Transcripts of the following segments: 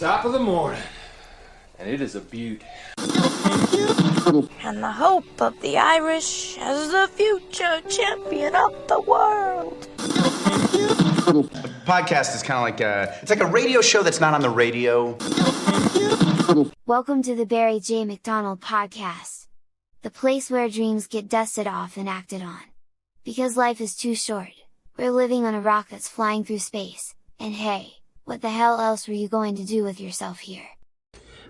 top of the morning, and it is a beaut. And the hope of the Irish as the future champion of the world. A podcast is kind of like it's like a radio show that's not on the radio. Welcome to the Barry J. McDonald podcast. The place where dreams get dusted off and acted on. Because life is too short. We're living on a rock that's flying through space, and hey, what the hell else were you going to do with yourself here?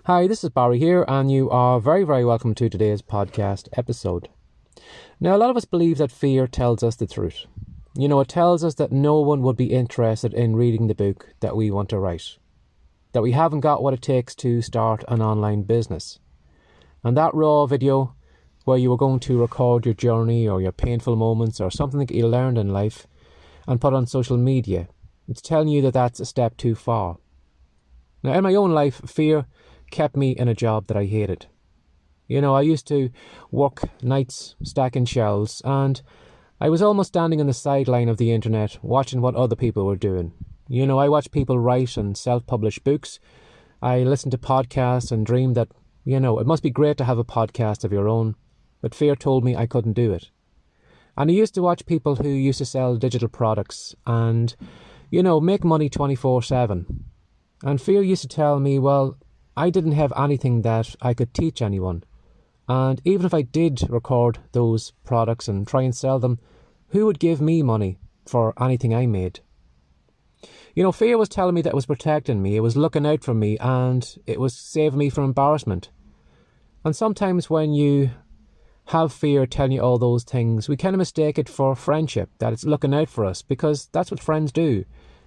Hi, this is Barry here, and you are very, very welcome to today's podcast episode. Now, a lot of us believe that fear tells us the truth. You know, it tells us that no one would be interested in reading the book that we want to write. That we haven't got what it takes to start an online business. And that raw video where you were going to record your journey or your painful moments or something that you learned in life and put on social media, it's telling you that that's a step too far. Now, in my own life, fear kept me in a job that I hated. You know, I used to work nights stacking shelves, and I was almost standing on the sideline of the internet watching what other people were doing. You know, I watched people write and self-publish books. I listened to podcasts and dreamed that, you know, it must be great to have a podcast of your own, but fear told me I couldn't do it. And I used to watch people who used to sell digital products and, you know, make money 24/7. And fear used to tell me, well, I didn't have anything that I could teach anyone. And even if I did record those products and try and sell them, who would give me money for anything I made? You know, fear was telling me that it was protecting me, it was looking out for me, and it was saving me from embarrassment. And sometimes when you have fear telling you all those things, we kind of mistake it for friendship, that it's looking out for us, because that's what friends do.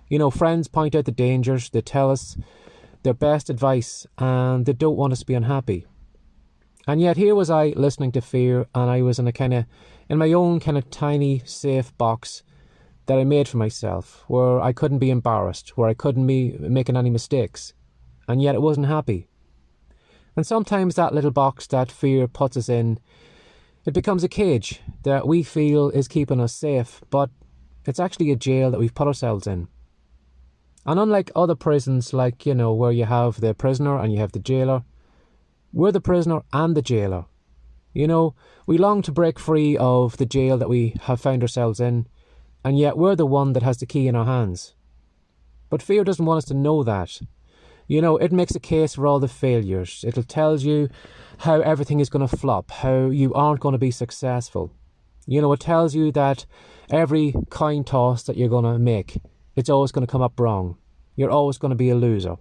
You know, friends point out the dangers, they tell us their best advice, and they don't want us to be unhappy. And yet here was I listening to fear, and I was in my own kind of tiny safe box that I made for myself, where I couldn't be embarrassed, where I couldn't be making any mistakes, and yet it wasn't happy. And sometimes that little box that fear puts us in, it becomes a cage that we feel is keeping us safe, but it's actually a jail that we've put ourselves in. And unlike other prisons, like, you know, where you have the prisoner and you have the jailer, we're the prisoner and the jailer. You know, we long to break free of the jail that we have found ourselves in, and yet we're the one that has the key in our hands. But fear doesn't want us to know that. You know, it makes a case for all the failures. It'll tell you how everything is going to flop, how you aren't going to be successful. You know, it tells you that every coin toss that you're going to make, it's always going to come up wrong. You're always going to be a loser.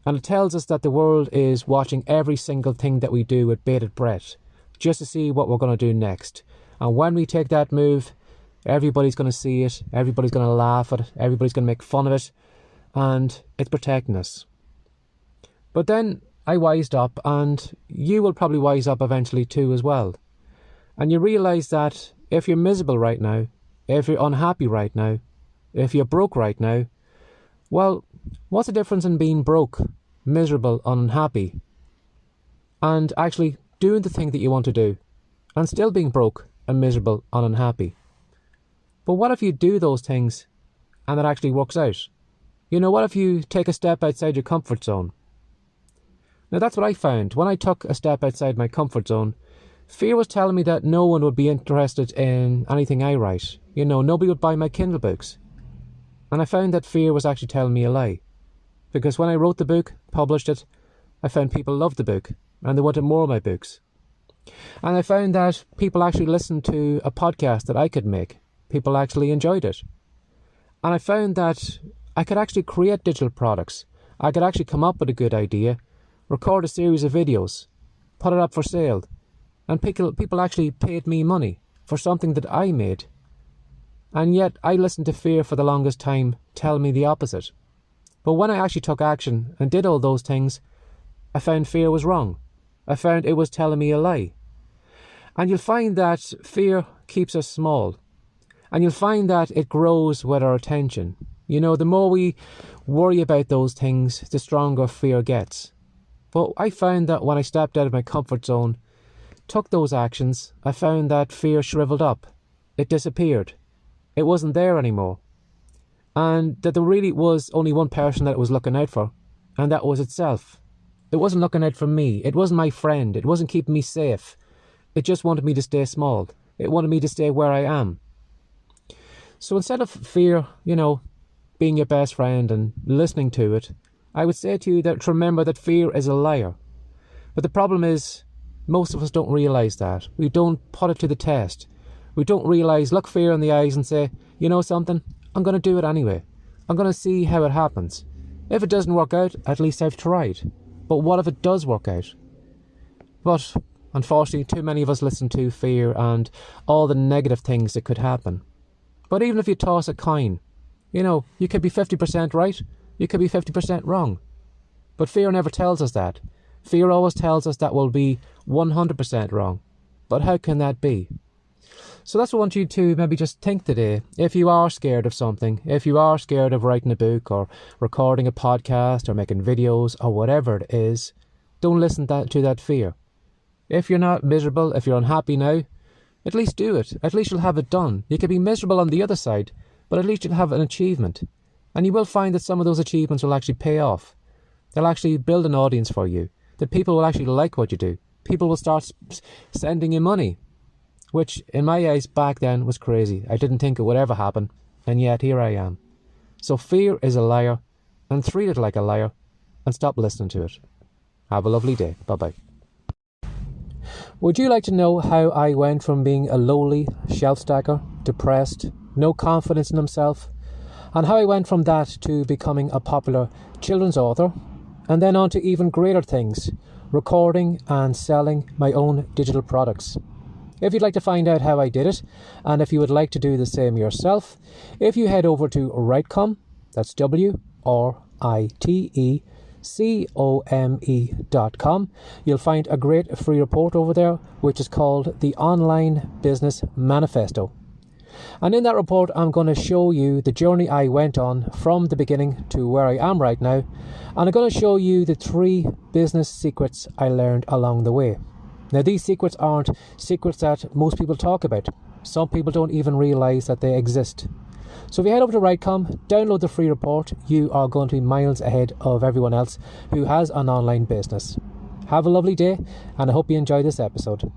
And it tells us that the world is watching every single thing that we do with bated breath, just to see what we're going to do next. And when we take that move, everybody's going to see it, everybody's going to laugh at it, everybody's going to make fun of it, and it's protecting us. But then I wised up, and you will probably wise up eventually too as well. And you realise that if you're miserable right now, if you're unhappy right now, if you're broke right now, well, what's the difference in being broke, miserable, unhappy, and actually doing the thing that you want to do, and still being broke and miserable and unhappy? But what if you do those things and it actually works out? You know, what if you take a step outside your comfort zone? Now, that's what I found. When I took a step outside my comfort zone, fear was telling me that no one would be interested in anything I write. You know, nobody would buy my Kindle books. And I found that fear was actually telling me a lie. Because when I wrote the book, published it, I found people loved the book and they wanted more of my books. And I found that people actually listened to a podcast that I could make. People actually enjoyed it. And I found that I could actually create digital products. I could actually come up with a good idea, record a series of videos, put it up for sale, and people actually paid me money for something that I made. And yet I listened to fear for the longest time tell me the opposite. But when I actually took action and did all those things, I found fear was wrong. I found it was telling me a lie. And you'll find that fear keeps us small. And you'll find that it grows with our attention. You know, the more we worry about those things, the stronger fear gets. But I found that when I stepped out of my comfort zone, took those actions, I found that fear shriveled up. It disappeared. It wasn't there anymore. And that there really was only one person that it was looking out for, and that was itself. It wasn't looking out for me. It wasn't my friend. It wasn't keeping me safe. It just wanted me to stay small. It wanted me to stay where I am. So instead of fear, being your best friend and listening to it, I would say to you that remember that fear is a liar. But the problem is, most of us don't realise that. We don't put it to the test. We don't realise, look fear in the eyes and say, you know something, I'm going to do it anyway. I'm going to see how it happens. If it doesn't work out, at least I've tried. But what if it does work out? But unfortunately, too many of us listen to fear and all the negative things that could happen. But even if you toss a coin, you could be 50% right, you could be 50% wrong. But fear never tells us that. Fear always tells us that we'll be 100% wrong. But how can that be? So that's what I want you to maybe just think today. If you are scared of something, if you are scared of writing a book or recording a podcast or making videos or whatever it is, don't listen to that fear. If you're not miserable, if you're unhappy now, at least do it. At least you'll have it done. You could be miserable on the other side, but at least you'll have an achievement. And you will find that some of those achievements will actually pay off. They'll actually build an audience for you. That people will actually like what you do. People will start sending you money. Which, in my eyes, back then was crazy. I didn't think it would ever happen, and yet here I am. So fear is a liar, and treat it like a liar, and stop listening to it. Have a lovely day. Bye-bye. Would you like to know how I went from being a lowly shelf stacker, depressed, no confidence in himself, and how I went from that to becoming a popular children's author, and then on to even greater things, recording and selling my own digital products? If you'd like to find out how I did it, and if you would like to do the same yourself, if you head over to Writecom, that's WRITECOME.com, you'll find a great free report over there, which is called the Online Business Manifesto. And in that report, I'm going to show you the journey I went on from the beginning to where I am right now, and I'm going to show you the 3 business secrets I learned along the way. Now, these secrets aren't secrets that most people talk about. Some people don't even realise that they exist. So if you head over to Writecom, download the free report, you are going to be miles ahead of everyone else who has an online business. Have a lovely day, and I hope you enjoy this episode.